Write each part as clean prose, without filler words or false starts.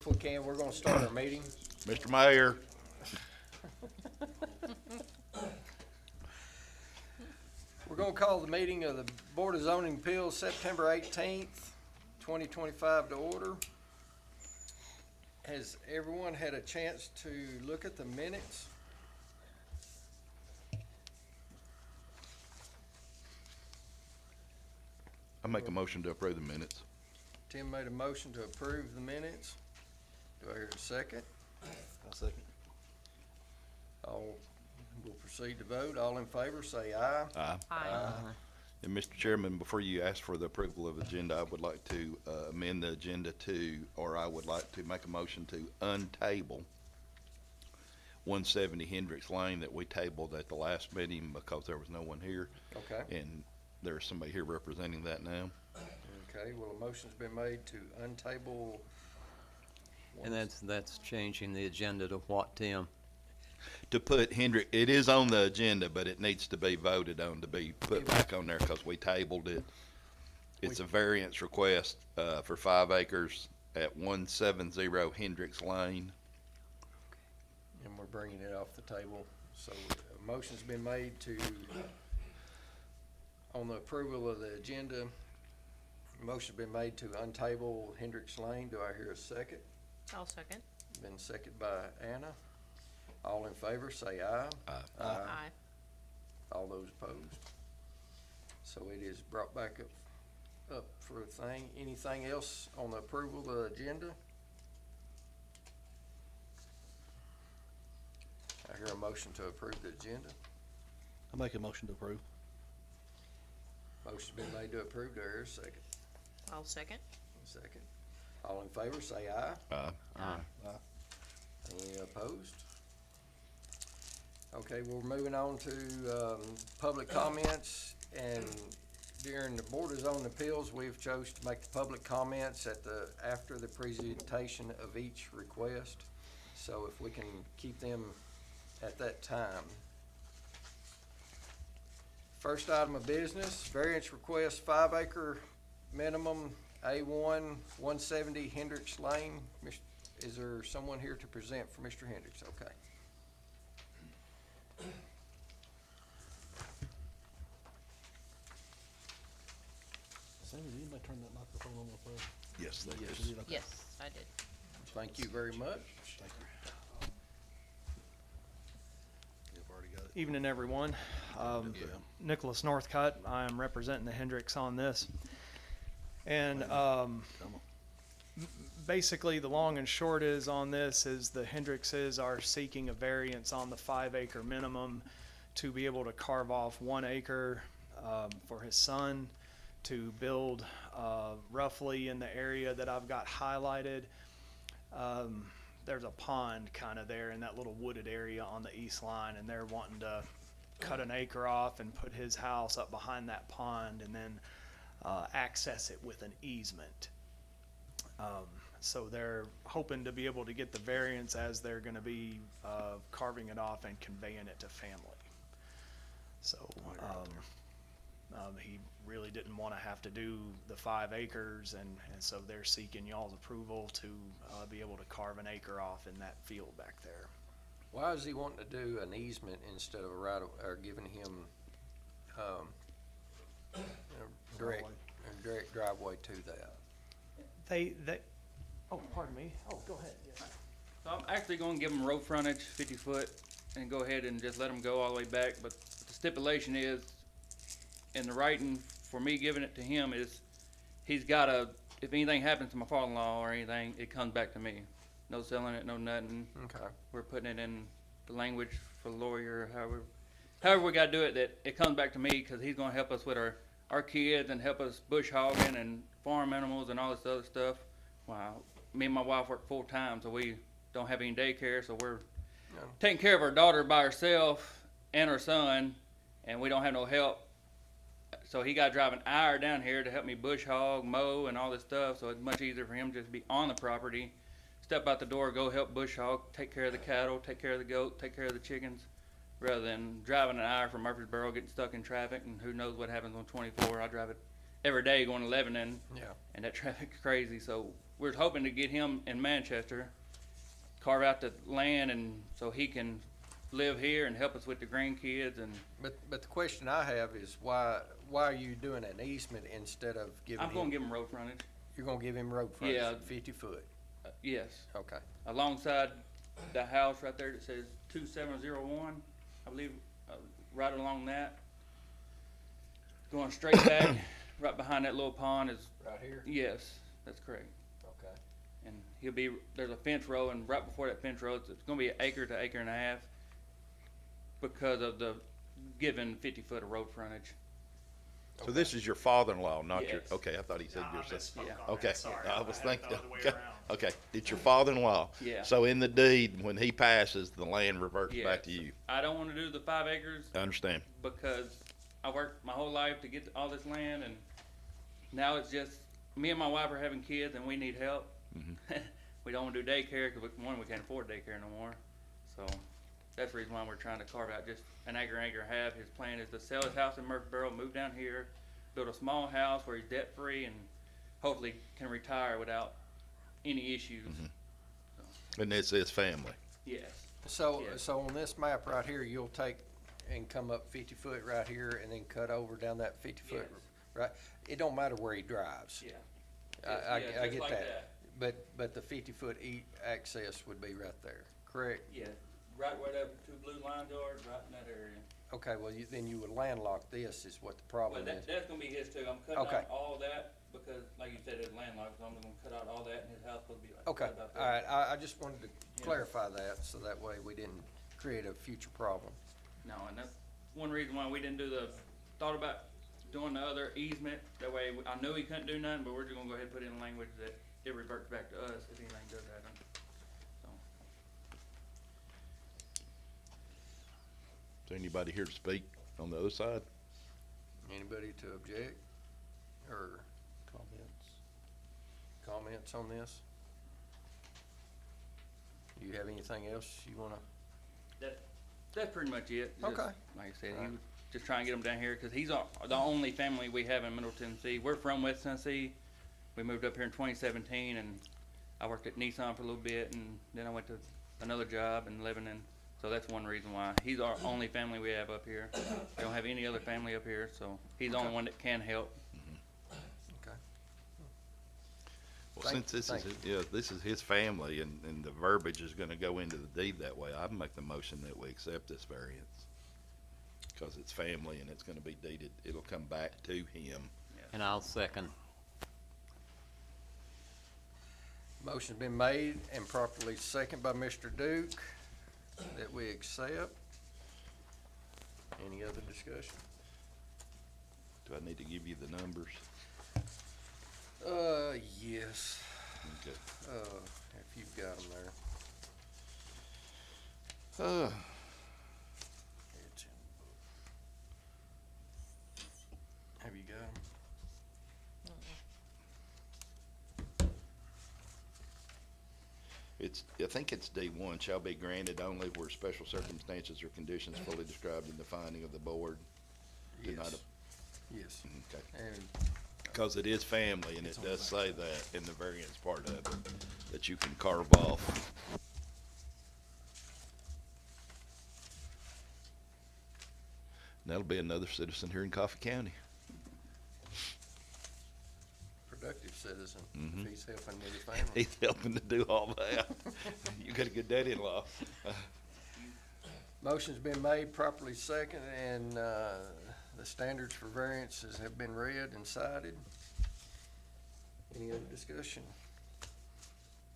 If we can, we're gonna start our meeting. Mr. Mayor, We're gonna call the meeting of the Board of Zoning Appeals, September 18th, 2025 to order. Has everyone had a chance to look at the minutes? I make a motion to approve the minutes. Tim made a motion to approve the minutes. Do I hear a second? I'll second. All, we'll proceed to vote. All in favor, say aye. Aye. Aye. And Mr. Chairman, before you ask for the approval of agenda, I would like to amend the agenda I would like to make a motion to untable 170 Hendricks Lane that we tabled at the last meeting because there was no one here. Okay, And there's somebody here representing that now. okay, well, a motion's been made to untable. And that's changing the agenda to what, Tim? To put Hendrick, it is on the agenda, but it needs to be voted on to be put back on there because we tabled it. It's a variance request for 5 acres at 170 Hendricks Lane. And we're bringing it off the table. So a motion's been made to, on the approval of the agenda, motion's been made to untable Hendricks Lane. Do I hear a second? I'll second. Been seconded by Anna. All in favor, say aye. Aye. Aye. All those opposed. So it is brought back up for a thing. Anything else on the approval of the agenda? I hear a motion to approve the agenda. I'll make a motion to approve. Motion's been made to approve. Do I hear a second? I'll second. Second. All in favor, say aye. Aye. Any opposed? Okay, we're moving on to, public comments, and during the Board of Zoning Appeals, we've chose to make the public comments after the presentation of each request. So if we can keep them at that time. First item of business, variance request, 5 acre minimum, A1, 170 Hendricks Lane. Is there someone here to present for Mr. Hendricks? Okay. Sandy, did anybody turn that microphone on real quick? Yes, they Yes. did. Okay. Yes, I did. Thank you very much. Thank you. You've already got it. Evening, everyone. Yeah. Nicholas Northcutt. I am representing the Hendricks on this. And Come on. basically, the long and short is on this is the Hendrickses are seeking a variance on the 5 acre minimum to be able to carve off 1 acre for his son to build roughly in the area that I've got highlighted. There's a pond kind of there in that little wooded area on the east line, and they're wanting to cut an acre off and put his house up behind that pond and then access it with an easement. So they're hoping to be able to get the variance as they're going to be carving it off and conveying it to family. So he really didn't want to have to do the 5 acres, and so they're seeking y'all's approval to be able to carve an acre off in that field back there. Why is he wanting to do an easement instead of or giving him, direct driveway to that? They, oh, pardon me. Oh, go ahead. Yes. So I'm actually gonna give them road frontage, 50 foot, and go ahead and just let them go all the way back, but the stipulation is, in the writing, for me giving it to him is, he's gotta, if anything happens to my father-in-law or anything, it comes back to me. No selling it, no nothing. Okay. We're putting it in the language for the lawyer, however we gotta do it, that it comes back to me, cause he's gonna help us with our kids and help us bush hogging and farm animals and all this other stuff. Wow, me and my wife work full time, so we don't have any daycare, so we're No. taking care of our daughter by herself and her son, and we don't have no help. So he got to drive an hour down here to help me bush hog, mow, and all this stuff. So it's much easier for him just to be on the property, step out the door, go help bush hog, take care of the cattle, take care of the goat, take care of the chickens, rather than driving an hour from Murfreesboro, getting stuck in traffic, and who knows what happens on 24. I drive it every day going to Lebanon, Yeah. and that traffic's crazy. So we're hoping to get him in Manchester, carve out the land and so he can live here and help us with the grandkids and But the question I have is why are you doing an easement instead of giving I'm gonna him, give him road frontage. you're gonna give him road frontage, Yeah. 50 foot? Yes, Okay, alongside the house right there that says 2701, I believe, right along that. Going straight back, right behind that little pond is, right here? yes, that's correct. Okay. And there's a fence row, and right before that fence row, it's gonna be an acre to acre and a half because of the given 50 foot of road frontage. So this is your father-in-law, not your, Yes. okay, I thought he said No, your I son. misspoke Yeah. on that. Okay, Sorry. I was had it thinking, the other way okay, around. okay, it's your father-in-law. Yeah. So in the deed, when he passes, the land reverts back to Yes. you. I don't wanna do the 5 acres I understand. because I worked my whole life to get all this land, and now it's just, me and my wife are having kids and we need help. We don't wanna do daycare, cause we can't afford daycare no more, so that's the reason why we're trying to carve out just an acre and a half. His plan is to sell his house in Murfreesboro, move down here, build a small house where he's debt free and hopefully can retire without any issues. And it's his family. Yes, So, Yeah. so on this map right here, you'll take and come up 50 foot right here and then cut over down that 50 foot, Yes. right? It don't matter where he drives. yeah. I Yeah, I just get like that. But the 50 foot access would be right there, correct? Yeah, right where them 2 blue lines are, right in that area. Okay, well, then you would landlock this is what the Well, problem is. that's gonna be his too. I'm cutting Okay. out all that because, like you said, it's landlocked, so I'm gonna cut out all that and his house will be like. Okay, right about all there. right, I just wanted to Yeah. clarify that so that way we didn't create a future problem. No, and that's one reason why we didn't thought about doing the other easement. That way, I knew he couldn't do nothing, but we're just gonna go ahead and put in language that it reverts back to us if anything does happen. So, Is there anybody here to speak on the other side? Anybody to object or comments on this? You have anything else you wanna? that's pretty much it. Just, Okay. Like I said, Alright. he was just trying to get him down here, cause he's the only family we have in Middle Tennessee. We're from West Tennessee. We moved up here in 2017 and I worked at Nissan for a little bit and then I went to another job in Lebanon. So that's one reason why. He's our only family we have up here. We don't have any other family up here, so he's the only one that can help. Okay. Well, Thank- since this is, thank yeah, this is his family and the verbiage is gonna go into the deed that way, I'd make the motion that we accept this variance. Cause it's family and it's gonna be deeded, it'll come back to him. And I'll second. Motion's been made and properly seconded by Mr. Duke that we accept. Any other discussion? Do I need to give you the numbers? Yes, Okay. if you've got them there. It's in the book. Have you got them? I think it's D1, shall be granted only where special circumstances or conditions fully described in the finding of the board. Did not Yes. Yes. Okay. And Cause it is family and it does say that in the variance part of it, that you can carve off. And that'll be another citizen here in Coffee County. productive citizen, Mhm. if he's helping with his family. He's helping to do all that. You got a good daddy-in-law. Motion's been made, properly second, and, the standards for variances have been read and cited. Any other discussion?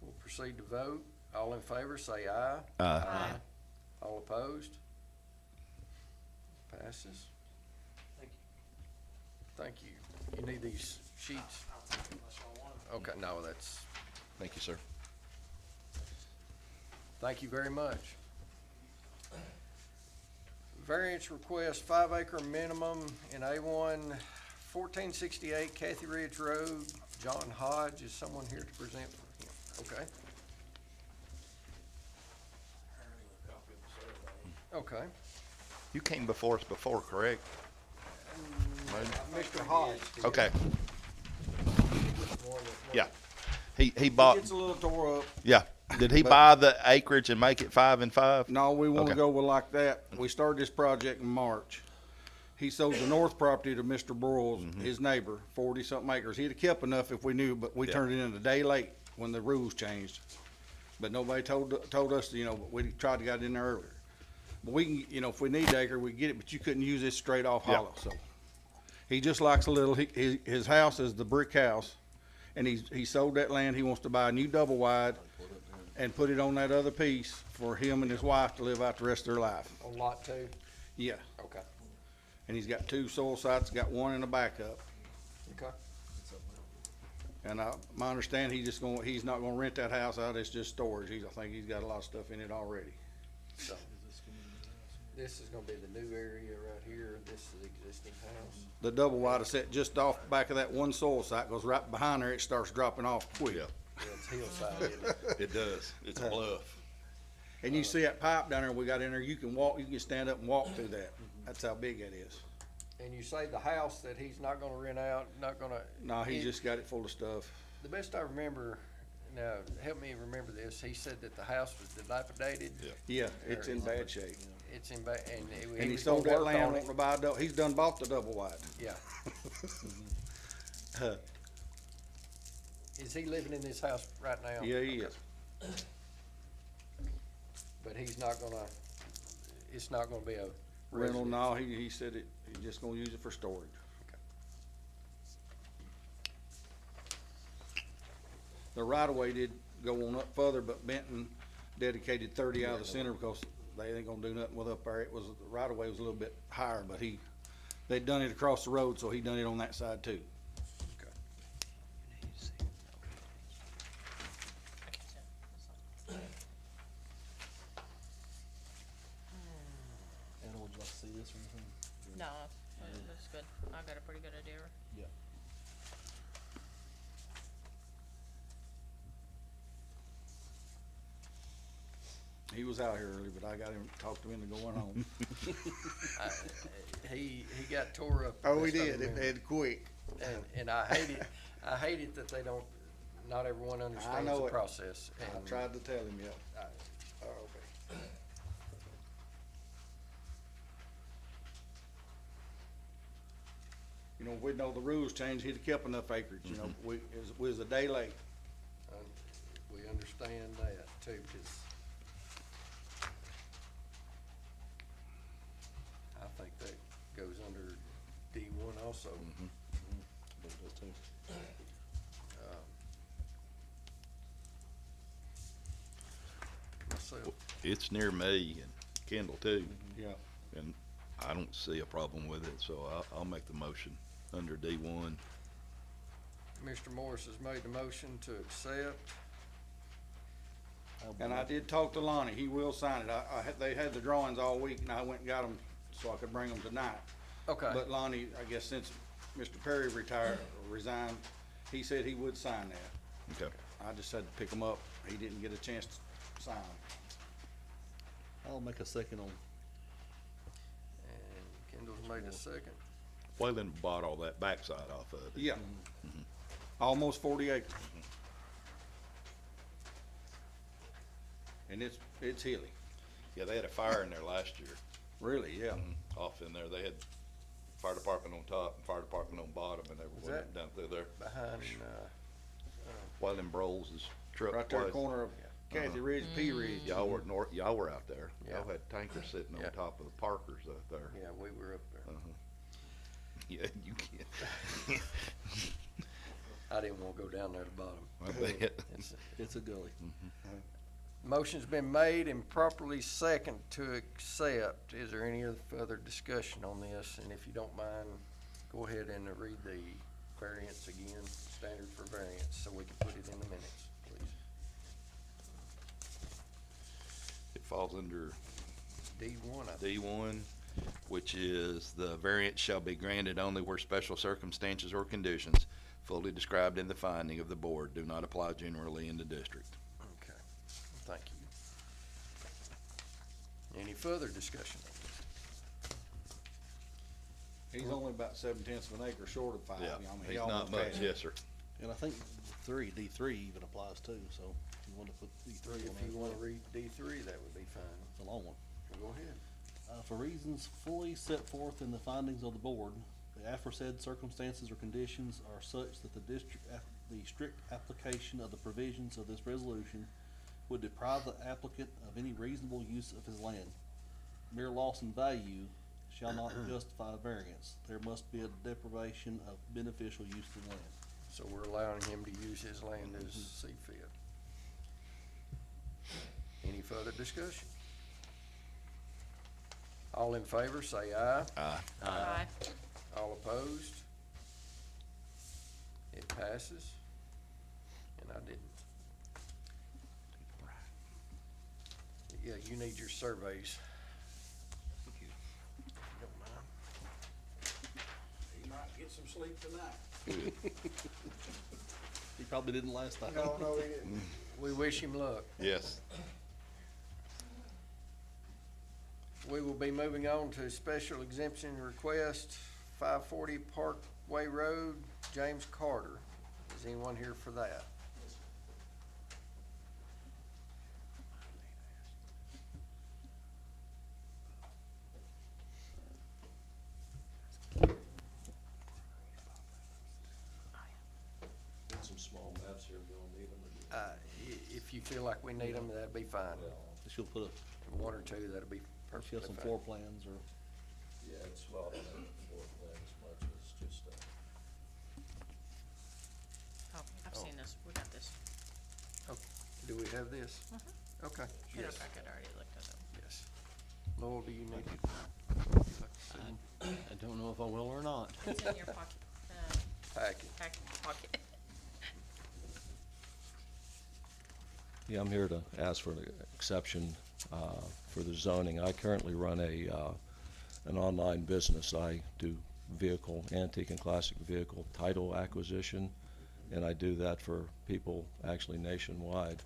We'll proceed to vote. All in favor, say aye. Aye. All opposed? Passes. Thank you. You need these sheets? I'll take them unless y'all want them. Okay, no, that's, Thank you, sir. thank you very much. Variance request, 5 acre minimum in A1, 1468 Kathy Ridge Road. John Hodge, is someone here to present for him? Okay. Okay. You came before us before, correct? Mr. Hodge. did. Okay, yeah. He bought, It's a little tore up. yeah. Did he buy the acreage and make it 5 and 5? No, we wanna Okay. go with like that. We started this project in March. He sold the north property to Mr. Broyles, his neighbor, 40-something acres. He'd have kept enough if we knew, but we Yeah. turned it in a day late when the rules changed. But nobody told us, you know, we tried to get it in there earlier. But we can, you know, if we need the acre, we get it, but you couldn't use it straight off Yeah. hollow, so. He just likes a little, his house is the brick house, and he sold that land. He wants to buy a new double wide and put it on that other piece for him and his wife to live out the rest of their life. On lot 2? Yeah, Okay. and he's got 2 soil sites, got 1 in a backup. Okay. And my understanding, he's not gonna rent that house out, it's just storage. I think he's got a lot of stuff in it already. So, this is gonna be the new area right here. This is the existing house. The double wide is set just off back of that one soil site, goes right behind there, it starts dropping off quick. Yeah. Yeah, it's hillside, isn't it? It does. It's a bluff. And you see that pipe down there we got in there, you can stand up and walk through that. That's how big that is. And you say the house that he's not gonna rent out, not gonna. No, he it- just got it full of stuff. The best I remember, now, help me remember this, he said that the house was dilapidated. Yeah. Yeah, it's in bad shape. It's in bad, and And he was gonna sold that work land, on wanting to it. buy he's done bought the double wide. Yeah. Is he living in this house right now? Yeah, he is. But he's not gonna, it's not gonna be a Rental, residence. no, he said he's just gonna use it for storage. The right of way did go on up further, but Benton dedicated 30 out of the center because they ain't gonna do nothing with up there. The right of way was a little bit higher, but they'd done it across the road, so he done it on that side too. Anna, would you like to see this or anything? No, it looks good. I got a pretty good idea. Yeah. He was out here early, but I got him, talked him into going home. He got tore up. Oh, he best I did, remember. it quick. And I hate it that they don't, not everyone understands know the it. process. I And tried to tell him, yeah. Okay. You know, if we'd know the rules changed, he'd have kept enough acreage, you know, we was a day late. we understand that too, 'cause I think that goes under D1 also. Those does too. Myself. It's near me and Kendall too, Yeah. and I don't see a problem with it, so I'll make the motion under D1. Mr. Morris has made the motion to accept. And I did talk to Lonnie, he will sign it. They had the drawings all week and I went and got them so I could bring them tonight. Okay. But Lonnie, I guess since Mr. Perry resigned, he said he would sign that. Okay. I just had to pick him up. He didn't get a chance to sign. I'll make a second on, And Kendall's made a second. Wayland bought all that backside off of it. Yeah. Almost 40 acres. And it's hilly. Yeah, they had a fire in there last year, Really, yeah. off in there. They had fire department on top and fire department on bottom, and they Was were that- down through there. Behind, Wayland Broles' truck Right there, place. corner of Kathy Ridge, P Ridge. Y'all were out there. Y'all Yeah. had tankers sitting Yeah. on top of the Parkers out there. yeah, we were up there. Yeah, you can't. I didn't wanna go down there at the bottom. I bet. it's a gully. Motion's been made and properly second to accept. Is there any other further discussion on this? And if you don't mind, go ahead and read the variance again, standard for variance, so we can put it in the minutes, please. It falls under D1, I think. D1, which is the variance shall be granted only where special circumstances or conditions fully described in the finding of the board do not apply generally in the district. Okay, thank you. Any further discussion? He's only about 7/10 of an acre short of 5. Yeah, I mean, he he's not almost much, had it. yes, sir. And I think D3 even applies too, so if you want to put D3 on If there. you wanna read D3, that would be fine. It's a long one. Go ahead. For reasons fully set forth in the findings of the board, the aforesaid circumstances or conditions are such that the strict application of the provisions of this resolution would deprive the applicant of any reasonable use of his land. Mere loss in value shall not justify a variance. There must be a deprivation of beneficial use of the land. So we're allowing him to use his land as see fit. Any further discussion? All in favor, say aye. Aye. All opposed? It passes. And I didn't. Yeah, you need your surveys. Don't mind. You might get some sleep tonight. He probably didn't last time. No, he didn't. We wish him luck. Yes. We will be moving on to special exemption request, 540 Parkway Road, James Carter. Is anyone here for that? Some small maps here, we don't need them. If you feel like we need them, that'd be fine. She'll put One or two, that'd be she'll perfectly have some fine. floor plans or. Yeah, it's well, I don't floor plan as much as just, Oh, I've seen this, we got this. Do we have this? Okay, In our yes, packet, I already looked at it. yes. Lowell, do you need it? I don't know if I will or not. It's in your pocket, Packet. pocket. Yeah, I'm here to ask for an exception for the zoning. I currently run an online business. I do antique and classic vehicle title acquisition, and I do that for people actually nationwide.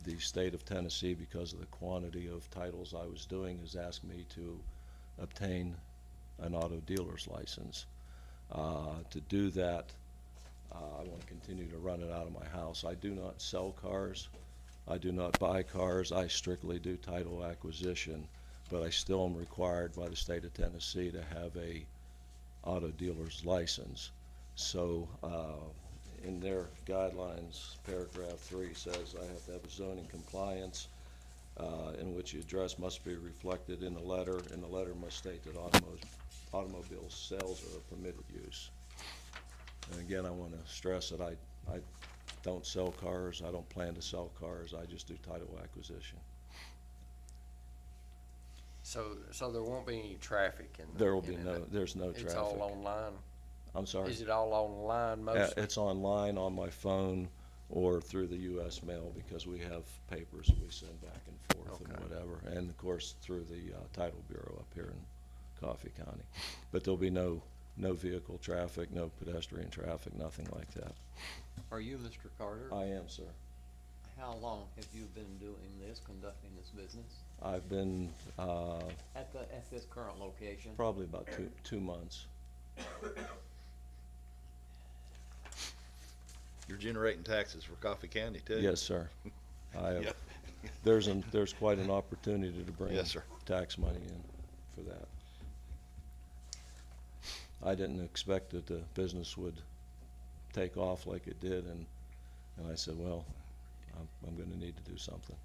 The state of Tennessee, because of the quantity of titles I was doing, has asked me to obtain an auto dealer's license. To do that, I want to continue to run it out of my house. I do not sell cars. I do not buy cars. I strictly do title acquisition, but I still am required by the state of Tennessee to have a auto dealer's license. So, in their guidelines, paragraph 3 says I have to have a zoning compliance, in which the address must be reflected in the letter, and the letter must state that automobile sales are a permitted use. And again, I want to stress that I don't sell cars, I don't plan to sell cars, I just do title acquisition. So there won't be any traffic in the. There will be in no, it. there's no traffic. It's all online? I'm sorry? Is it all online Yeah, mostly? it's online, on my phone, or through the US mail, because we have papers that we send back and forth and Okay. whatever. And of course, through the title bureau up here in Coffee County. But there'll be no vehicle traffic, no pedestrian traffic, nothing like that. Are you Mr. Carter? I am, sir. How long have you been doing this, conducting this business? I've been, At this current location? probably about two months. You're generating taxes for Coffee County too? Yes, sir. I have, Yep. there's quite an opportunity to bring Yes, sir. tax money in for that. I didn't expect that the business would take off like it did, and I said, well, I'm gonna need to do something.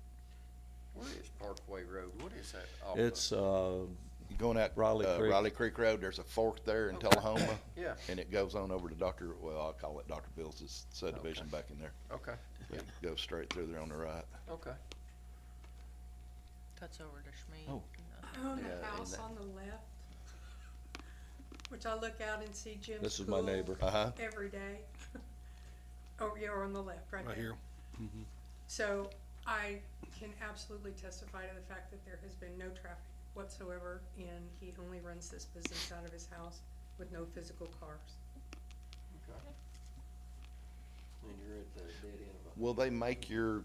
Where is Parkway Road? What is that? off It's, of? You going out Raleigh Creek. Riley Creek Road, there's a fork there in Okay. Tullahoma, Yeah, and it goes on over to I'll call it Dr. Bill's subdivision back in there. okay, It goes straight through there on the right. okay. Cuts over to Schmee. Oh. I own Yeah, a and house that- on the left, which I look out and see Jim's This is my pool neighbor. Uh-huh. every day. Oh, you're on the left, right there. Right here. So I can absolutely testify to the fact that there has been no traffic whatsoever, and he only runs this business out of his house with no physical cars. And you're at the dead end of Will they make your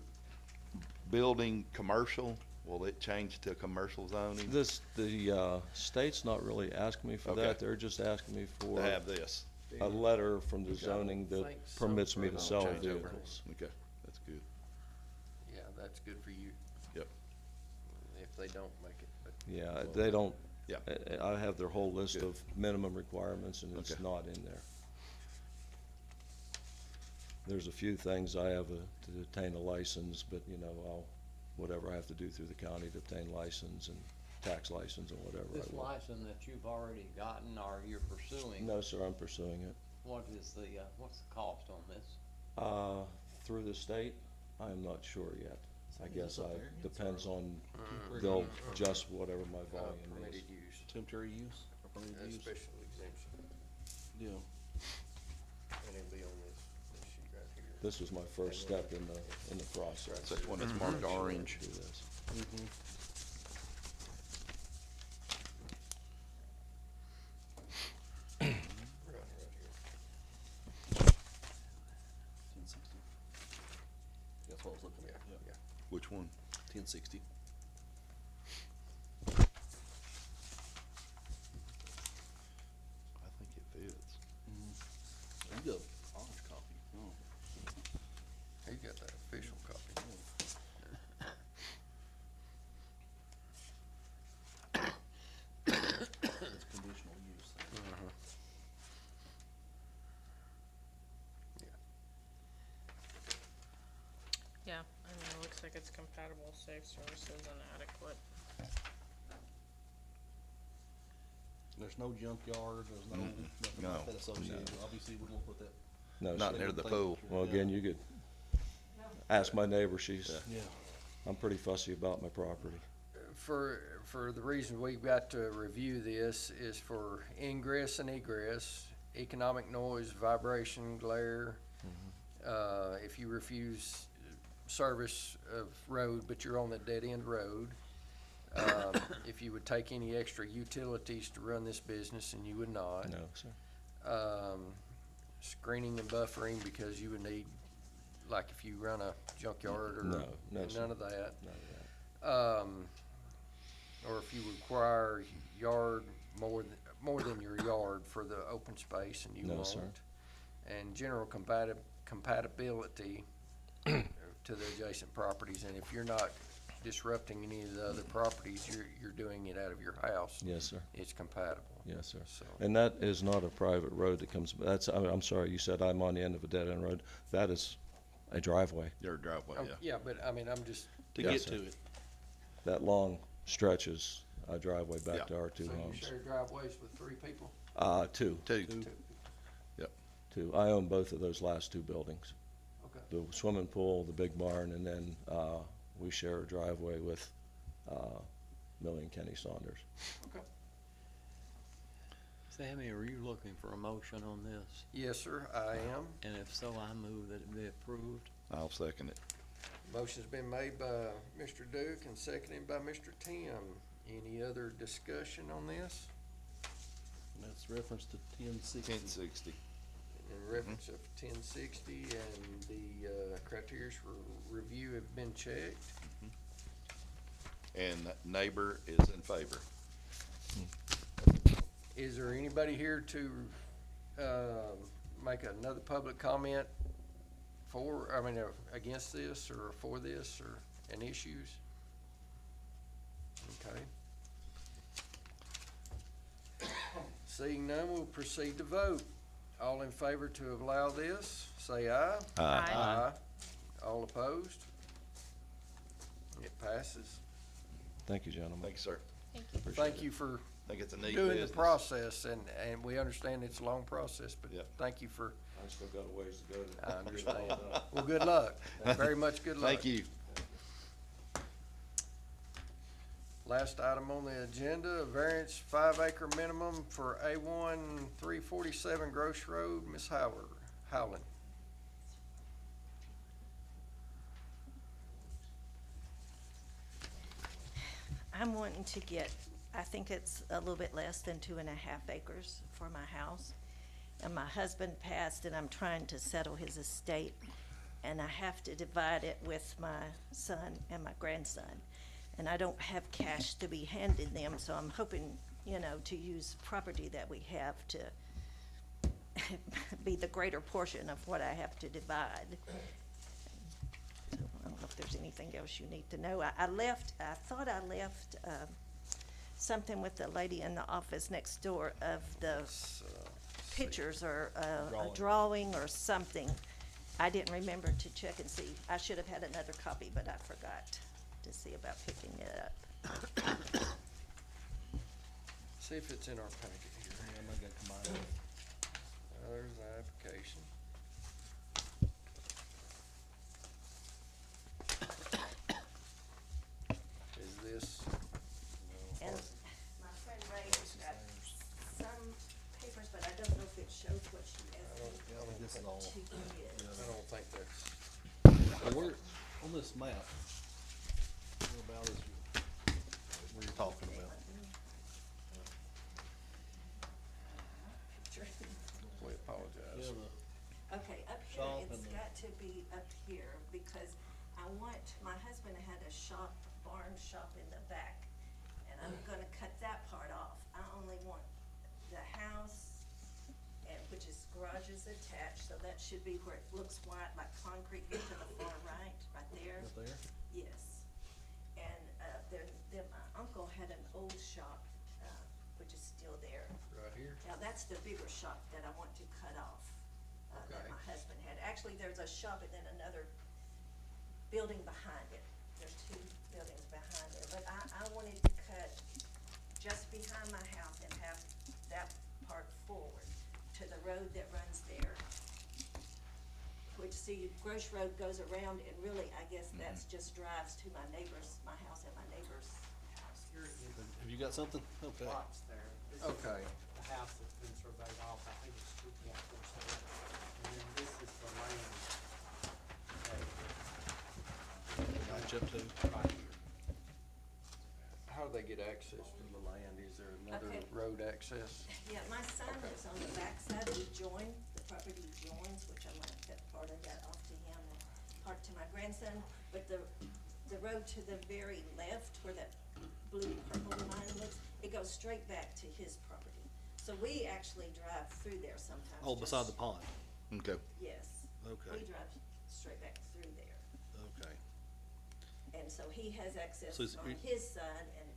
building commercial? Will it change to commercial zoning? the state's not really asking me for Okay. that, they're just asking me for. To have this? a letter from the zoning that think so. permits me to We'll sell change over. vehicles. Okay, that's good. Yeah, that's good for you. Yep. If they don't make it, but. Yeah, they don't, Yeah. I have their whole list Good. of minimum requirements and it's Okay. not in there. There's a few things I have to obtain a license, but you know, whatever I have to do through the county to obtain license and tax license and whatever This I will. license that you've already gotten or you're pursuing, No, sir, I'm pursuing it. what is the, what's the cost on this? Through the state, I am not sure yet. I Is guess this a I, variance depends or- on, Temporary they'll use or- adjust whatever my volume is. Permitted use, Temporary use or permitted use? special exemption, Yeah. and it'll be on this sheet right here. This was my first step in the process. That's when it's marked orange. Do this. Right here. 1060. That's what I was looking at, yeah. Which one? 1060. I think it fits. You got orange copy. Oh. He got that official copy. It's conditional use. Yeah, I mean, it looks like it's compatible, safe services and adequate. There's no junkyard, there's nothing No, like that associated. Obviously, we won't put that. No, Not sir. near the pool. Well, again, you could ask my neighbor. She's, Yeah. I'm pretty fussy about my property. For the reason we've got to review this is for ingress and egress, economic noise, vibration, glare. If you refuse service of road, but you're on the dead-end road. If you would take any extra utilities to run this business, and you would not. No, sir. Screening and buffering, because you would need, like if you run a junkyard or. No, no, sir. None of that. None of that. Or if you require yard more than your yard for the open space, and you No, won't. sir. And general compatibility to the adjacent properties, and if you're not disrupting any of the other properties, you're doing it out of your house. Yes, sir. It's compatible. Yes, sir. So, And that is not a private road that comes, I'm sorry, you said I'm on the end of a dead-end road. That is a driveway. Your driveway, oh, yeah. yeah, but I mean, I'm just, To Yes, get sir. to it. That long stretch is a driveway Yeah. back to our so two you homes. share driveways with three people? Two. Two. Two. I own both of those last two buildings. Okay. The swimming pool, the big barn, and then, we share a driveway with, Millie and Kenny Saunders. Okay. Sammy, are you looking for a motion on this? Yes, sir, I am. And if so, I move that it be approved. I'll second it. Motion's been made by Mr. Duke and seconded by Mr. Tim. Any other discussion on this? And that's reference to 1060. 1060. In reference of 1060, and the criteria for review have been checked. And neighbor is in favor. Is there anybody here to make another public comment against this or for this or any issues? Okay. Seeing none, we'll proceed to vote. All in favor to allow this, say aye. Aye. All opposed? It passes. Thank you, gentlemen. Thank you, sir. Thank you. Appreciate Thank it. you for I think it's a neat doing the business. process, and we understand it's a long process, but Yep. thank you for, I still got a ways to go to. I understand. Well, good luck. Very much good luck. Thank you. Last item on the agenda, a variance 5 acre minimum for A1 347 Gross Road, Ms. Howland. I'm wanting to get, I think it's a little bit less than 2.5 acres for my house. And my husband passed and I'm trying to settle his estate. And I have to divide it with my son and my grandson. And I don't have cash to be handing them, so I'm hoping, to use property that we have to be the greater portion of what I have to divide. So I don't know if there's anything else you need to know. I thought I left, something with the lady in the office next door of the pictures or a drawing or something. I didn't remember to check and see. I should have had another copy, but I forgot to see about picking it up. See if it's in our packet here. There's the application. Is this? And my friend Ray's got some papers, but I don't know if it shows what she asked This is all, me to get. I don't think that's, well, where, on this map, where about is, where you're talking about? we apologize. Yeah, Okay, up here, Shop it's and the- got to be up here, because I want, my husband had a shop, barn shop in the back, and I'm gonna cut that part off. I only want the house, and, which is garages attached, so that should be where it looks white, like concrete here to the far right there. right there. Yes. And, then my uncle had an old shop, which is still there. Right here? Now, that's the bigger shop that I want to cut off, that Okay. my husband had. Actually, there's a shop and then another building behind it. There's two buildings behind it, but I wanted to cut just behind my house and have that part forward to the road that runs there. Which, see, Grosh Road goes around, and really, I guess that's just drives to my neighbor's, my house and my neighbor's house. Have you got something? Okay. Lots there. This is Okay. the house that's been surveyed off, I think it's 2.47. And then this is the land. Gotcha, too. Right here. How do they get access to the land? Is there another Okay. road access? Yeah, my son Okay. lives on the backside, we join, the property joins, which I might cut part of that off to him and part to my grandson. But the road to the very left, where that blue purple line looks, it goes straight back to his property. So we actually drive through there sometimes. Oh, beside the just- pond. Okay. Yes. Okay. We drive straight back through there. Okay. And so he has access So is- on his side and,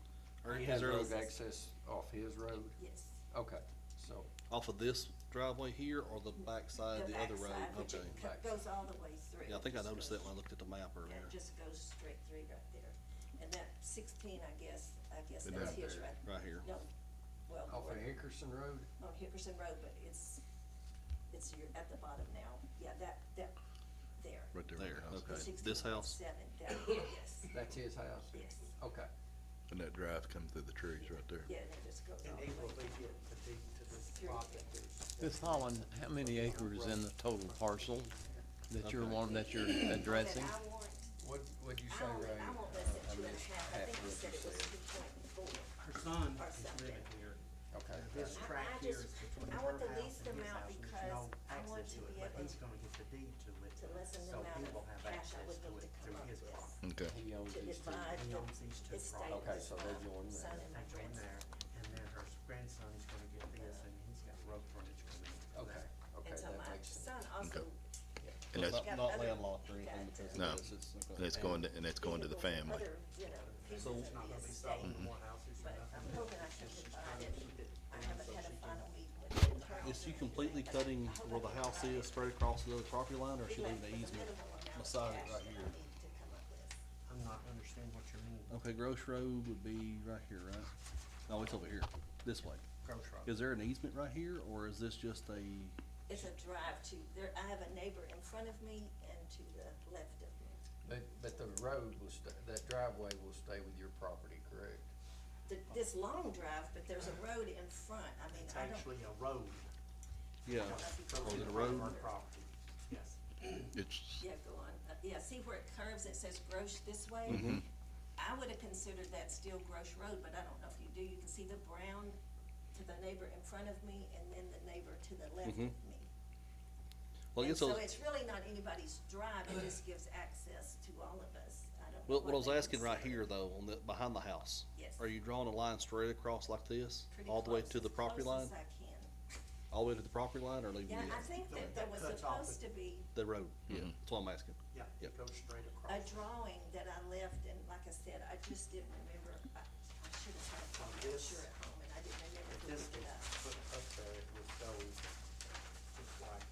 Or He is has there road access off his road? yes, Okay, so, off of this driveway here or the backside, the the other road? backside, which Okay. it goes all the way through. Yeah, I think I Just noticed goes- that when I looked at the map Yeah, earlier. it just goes straight through right there. And that 16, I guess And that's that his there. right. Right here. No, well, off of we're Hickerson Road? on Hickerson Road, but you're at the bottom now. Yeah, that, there. Right there. There, with the house. The okay. This house? 16.7 down here, yes, That's his house? yes. Okay. And that drive comes through the trees right there. Yeah, and it just goes all In the April, way they down. get the deed to this Through property. Ms. Holland, how many acres in the total parcel that you're wanting, that you're addressing? That I want, What'd you I say, want, Ray? I want less than 2.5, I think you said it was 2.4. Her son Or is something. living here. Okay. This I- tract I here just- is between I her want the house least and his amount house, and there's because no I want access to to be it, but able he's gonna get the deed to it. to lessen the So amount he of will have cash I access would to look it to through come up his with. property. Okay. He owns To these two. divide He the owns these two estate properties. Okay, so with they're my joining son there. and my They join grandson. there, and then her grandson is gonna get this, and he's got road frontage coming in. Okay, okay, And so that my makes sense. son also And that's, got Not other- landlocked or anything got, because. No. of this, it's- and it's going to, and it's going to the family. other, you know, pieces So- of It's not the gonna be estate. sold in one house, it's But nothing. I'm hoping I can She's divide trying to it. keep it I down haven't so had a she can- final meeting with him. Is she completely cutting where the house is straight across the other property line, or is she leaving the easement beside it right here? I'm not understanding what you mean. Okay, Gross Road would be right here, right? No, it's over here, this way. Gross Road. Is there an easement right here, or is this just a, It's a drive to, there, I have a neighbor in front of me and to the left of me. But the road will that driveway will stay with your property, correct? This long drive, but there's a road in front, I mean, It's I don't. actually a road. yeah, Goes or is in it a front of road? our property. Yes. It's, Yeah, go on. Yeah, see where it curves, it says Grosh this way? Mm-hmm. I would have considered that still Grosh Road, but I don't know if you do. You can see the brown to the neighbor in front of me and then the neighbor to the left of me. Well, I And guess so I was, it's really not anybody's drive, it just gives access to all of us. I don't know well, what I was they asking right consider. here though, on the, behind the house. Yes. Are you drawing a line straight across like this, Pretty all the way close, to the as property line? close as I can. all the way to the property line or leaving Yeah, the, I think that there was Cuts off supposed to be the road? Yeah, that's what I'm asking. Yeah, it goes straight a across. drawing that I left, and like I said, I just didn't remember. I should have had a copy, I'm This- sure at home, and I didn't remember If to this look it was up. put up there, it would go just like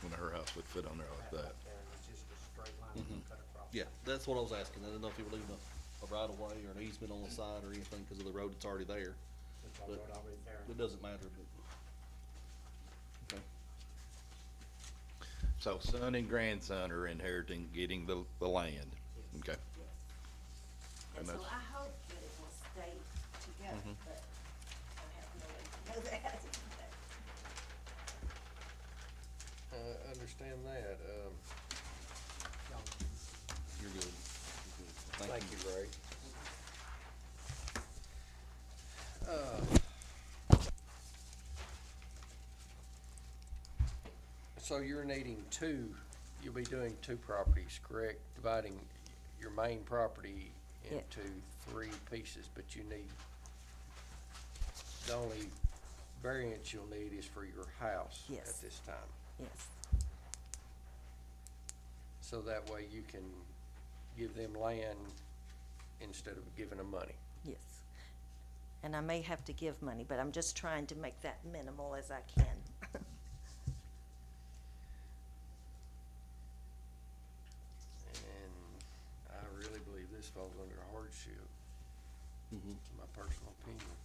When her house would fit on there like that that. right there, and it's just a straight line that would cut across. Yeah, that's what I was asking. I didn't know if you were leaving a right of way or an easement on the side or anything because of the road that's already there. It's all But road already there. it doesn't matter, but. Okay. So son and grandson are inheriting, getting the land. Okay. And so that's- I hope that it will stay together, but I have no way to know that. Understand that, You're good. You're good. thank you, Ray. So you're needing you'll be doing two properties, correct? Dividing your main property Yeah. into three pieces, but you need, the only variance you'll need is for your house Yes. at this time. Yes, So that way you can give them land instead of giving them money. yes. And I may have to give money, but I'm just trying to make that minimal as I can. And I really believe this falls under hardship, Mm-hmm. to my personal opinion.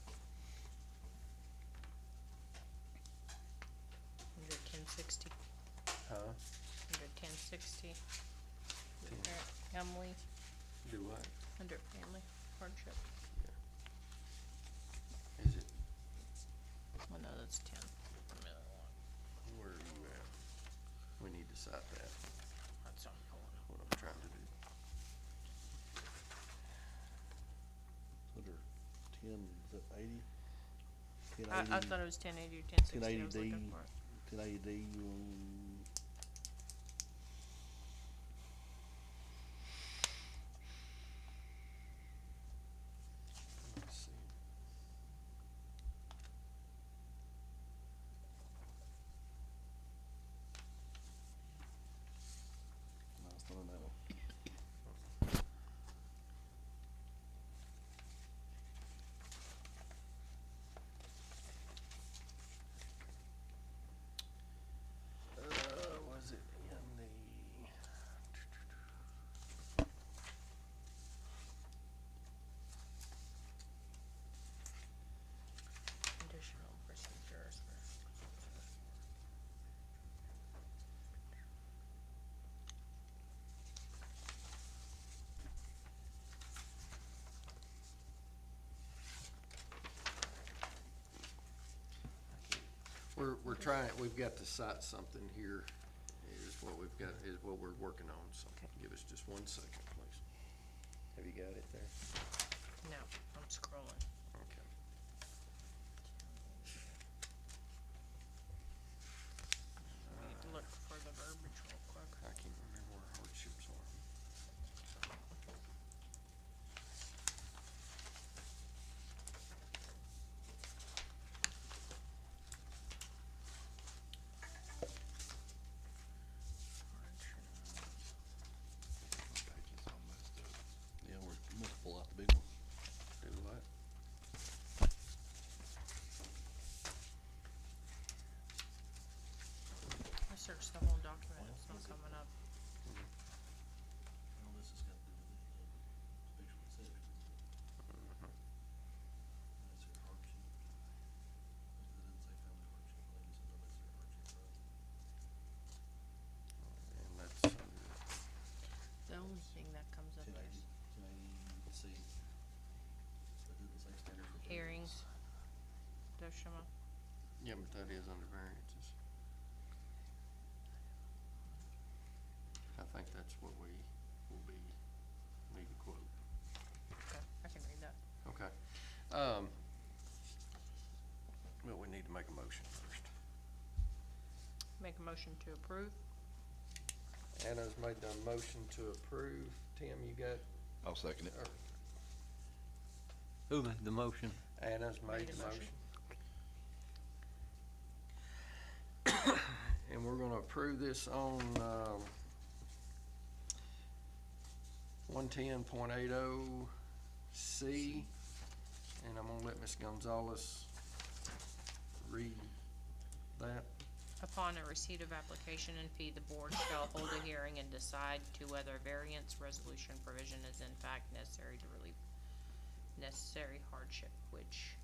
Under 1060, Huh? under 1060. Ten. Family, Do what? under family hardship. Is it, Well, no, that's 10. where are you at? We need to cite that, That's on what I'm trying to do. Under 10, is that 80? I thought it was 1080 or 1060. I was 1080D, looking for it. 1080D, Let's see. no, it's not on that one. Was it in the? Additional procedures. We're trying, we've got to cite something here, is what we've got, is what we're working on, so give us just 1 second, please. Have you got it there? No, I'm scrolling. Okay. Need to look for the verbiage real quick. I can't remember where hardships are. Page is all messed up. Yeah, we're, you must pull out the big one. Do what? I searched the whole document, it's not coming up. All this has got to do with the special exception. That's their hardship. It doesn't say family hardship, I think it says unnecessary hardship, And that's under, The only thing that comes up right? is 1080, 1080C. That doesn't say standard for. hearings. Doshima. yeah, but that is under variances. I think that's what we will be, need to quote. Okay, I can read that. Okay. Well, we need to make a motion first. Make a motion to approve. Anna's made the motion to approve. Tim, you got, I'll second it. or Who made the motion? Anna's made Made a the motion. motion. gonna approve this on, 110.80C, and I'm gonna let Ms. Gonzalez read that. Upon a receipt of application and fee, the board shall hold a hearing and decide to whether a variance resolution provision is in fact necessary to relieve necessary hardship, which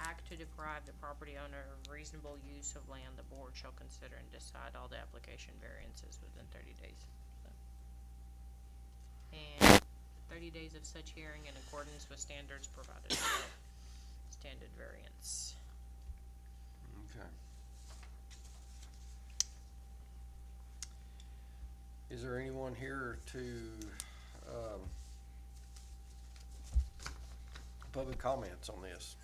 act to deprive the property owner of reasonable use of land. The board shall consider and decide all the application variances within 30 days. So. And 30 days of such hearing in accordance with standards provided below. Standard variance. Okay. Is there anyone here to, public comments on this?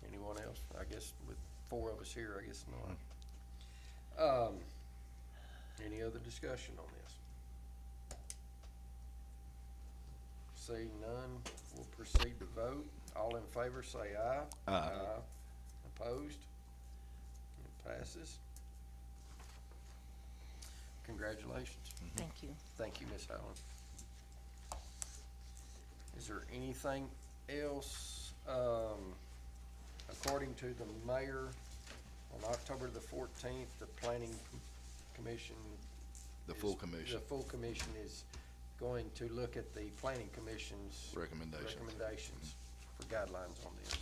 Anyone else? I guess with 4 of us here, I guess not. Any other discussion on this? Seeing none, we'll proceed to vote. All in favor, say aye. Aye. Opposed? It passes. Congratulations. Thank you. Thank you, Ms. Allen. Is there anything else, according to the mayor, on October the 14th, the planning commission. The full commission. The full commission is going to look at the planning commission's recommendations for guidelines on this.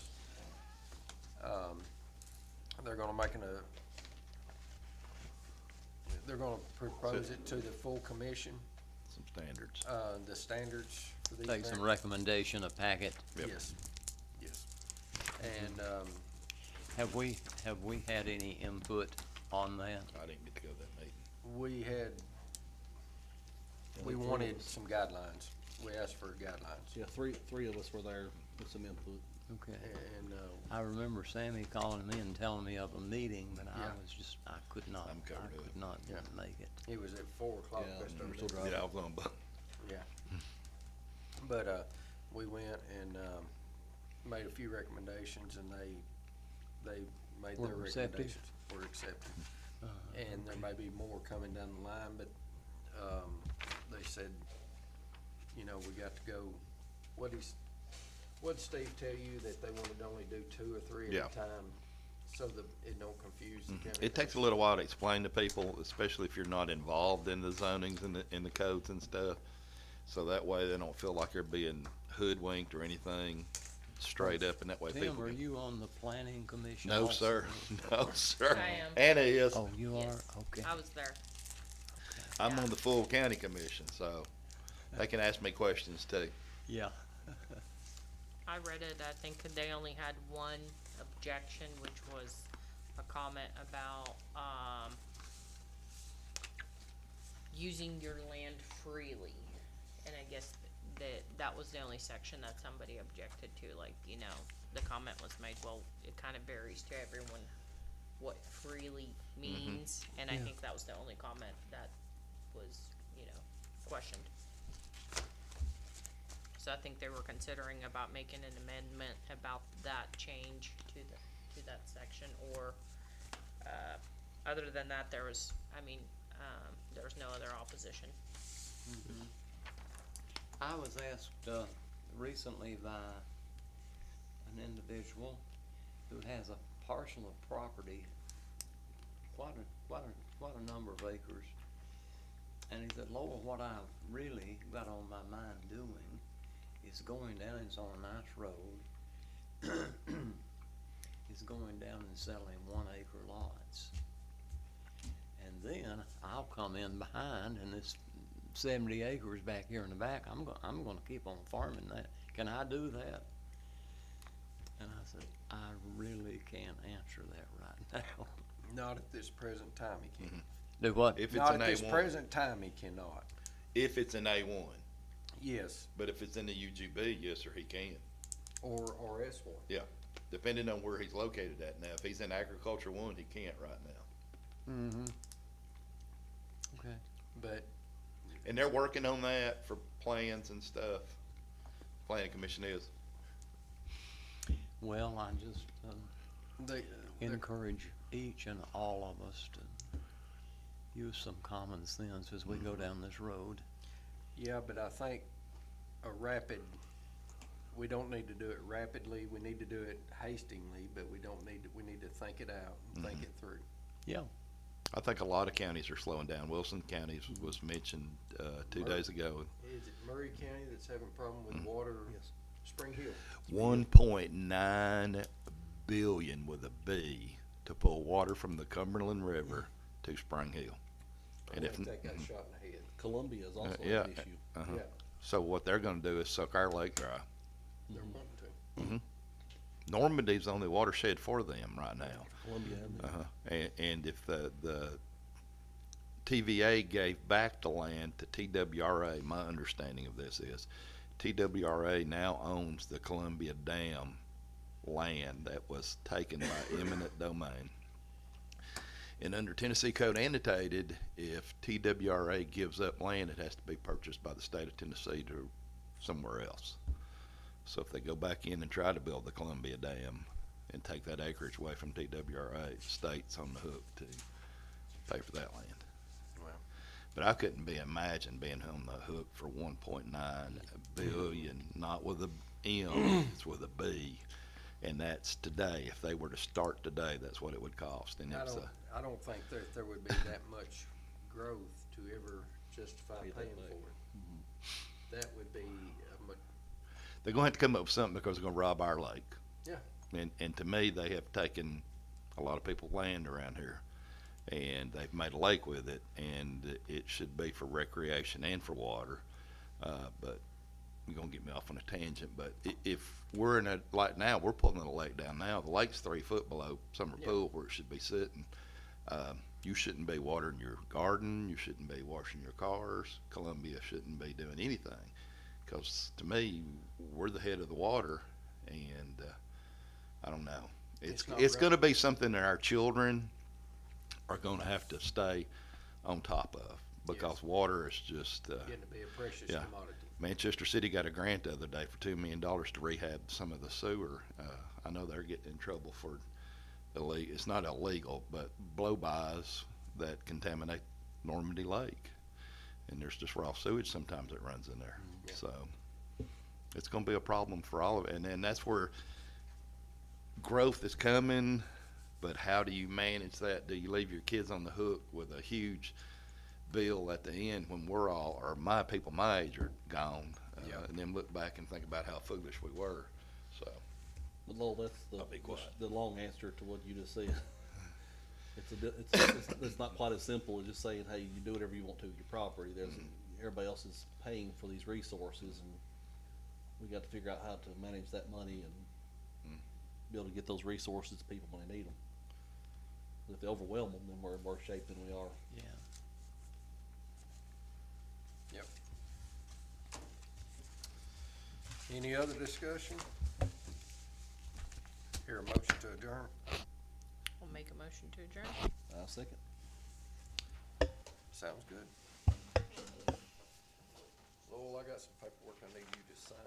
They're gonna they're gonna propose it to the full commission, Some standards. the standards for these. Take some things. recommendation, a packet. Yep. Yes, yes. And, Have we had any input on that? I didn't get to go to that meeting. we wanted some guidelines. We asked for guidelines. Yeah, three of us were there with some input. Okay. And, I remember Sammy calling me and telling me of a meeting, but Yeah. I could not I'm covered with it. Yeah. make it. it was at 4 o'clock. Yeah, West we're Oak. still driving. Yeah, I was on, but Yeah. But, we went and, made a few recommendations, and they made Were their receptive? recommendations. Were accepted. And there may be more coming down the line, but, they said, you know, we got to go, what'd Steve tell you, that they wanted to only do 2 or 3 Yeah. at a time, so that it don't confuse the county? it takes a little while to explain to people, especially if you're not involved in the zonings and the codes and stuff. So that way they don't feel like they're being hoodwinked or anything straight up, and that way people Tim, are can. you on the planning commission? No, also? sir. No, sir. I am. Anna is. Oh, you are? Yes. Okay. I was there. I'm yeah. on the full county commission, so they can ask me questions too. Yeah. I read it. I think they only had one objection, which was a comment about, using your land freely. And I guess that was the only section that somebody objected to, like, you know, the comment was made, well, it kind of varies to everyone what freely means, and I Yeah. think that was the only comment that was, you know, questioned. So I think they were considering about making an amendment about that change to that section, or, other than that, there was no other opposition. I was asked, recently by an individual who has a parcel of property, quite a number of acres. And he said, Lowell, what I've really got on my mind doing is going down, it's on a nice road, is going down and selling 1 acre lots. And then I'll come in behind, and this 70 acres back here in the back, I'm gonna keep on farming that. Can I do that? And I said, I really can't answer that right now. Not at this present time, he can't. Do what? If it's Not an at this A1, present time, he cannot. if it's an A1, Yes, but if it's in the UGB, yes, sir, he can. or S1. Yeah, depending on where he's located at now. If he's in agriculture 1, he can't right now. Mm-hmm. Okay. But And they're working on that for plans and stuff. Planning commission is. Well, I just they, encourage each and all of us to use some common sense as we go down this road. Yeah, but I think we don't need to do it rapidly, we need to do it hastily, but we need to think it out and think it through. Yeah. I think a lot of counties are slowing down. Wilson County was mentioned 2 days ago. Is it Murray County that's having a problem with water? Yes. Spring Hill. 1.9 billion with a B to pull water from the Cumberland River to Spring Hill. I think they got shot in the head. Columbia is also yeah, an issue. Yeah, So what they're gonna do is suck our lake dry. they're wanting to. Normandy's the only watershed for them right now. Columbia and And if the TVA gave back the land to TWRA, my understanding of this is TWRA now owns the Columbia Dam land that was taken by eminent domain. And under Tennessee Code annotated, if TWRA gives up land, it has to be purchased by the state of Tennessee to somewhere else. So if they go back in and try to build the Columbia Dam and take that acreage away from TWRA, the state's on the hook to pay for that land. Wow. But I couldn't imagine being on the hook for 1.9 billion, not with a M, it's with a B. And that's today. If they were to start today, that's what it would cost. And it's I don't think that there would be that much growth to ever justify Pay that paying back. for it. That would be they're gonna have to come up with something because they're gonna rob our lake. Yeah. And to me, they have taken a lot of people's land around here, and they've made a lake with it, and it should be for recreation and for water. But you're gonna get me off on a tangent. But if we're in a, like now, we're pulling the lake down now. The lake's 3 foot below summer pool where it should be sitting. You shouldn't be watering your garden. You shouldn't be washing your cars. Columbia shouldn't be doing anything. Because to me, we're the head of the water, and I don't know. It's going to be something that our children are going to have to stay on top of, because water is just getting to be a precious commodity. Manchester City got a grant the other day for $2 million to rehab some of the sewer. I know they're getting in trouble for illegal. It's not illegal, but blow-bys that contaminate Normandy Lake. And there's just raw sewage sometimes that runs in there. So it's going to be a problem for all of it. And then that's where growth is coming, but how do you manage that? Do you leave your kids on the hook with a huge bill at the end when we're all, or my people my age are gone, and then look back and think about how foolish we were? So. But Lowell, that's I'll be quiet. the long answer to what you just said. It's not quite as simple as just saying, hey, you do whatever you want to with your property. Everybody else is paying for these resources, and we got to figure out how to manage that money and be able to get those resources to people when they need them. But if they overwhelm them, then we're in worse shape than we are. Yeah. Yep. Any other discussion? Hear a motion to adjourn? I'll make a motion to adjourn. Second. Sounds good. Lowell, I got some paperwork I need you to sign.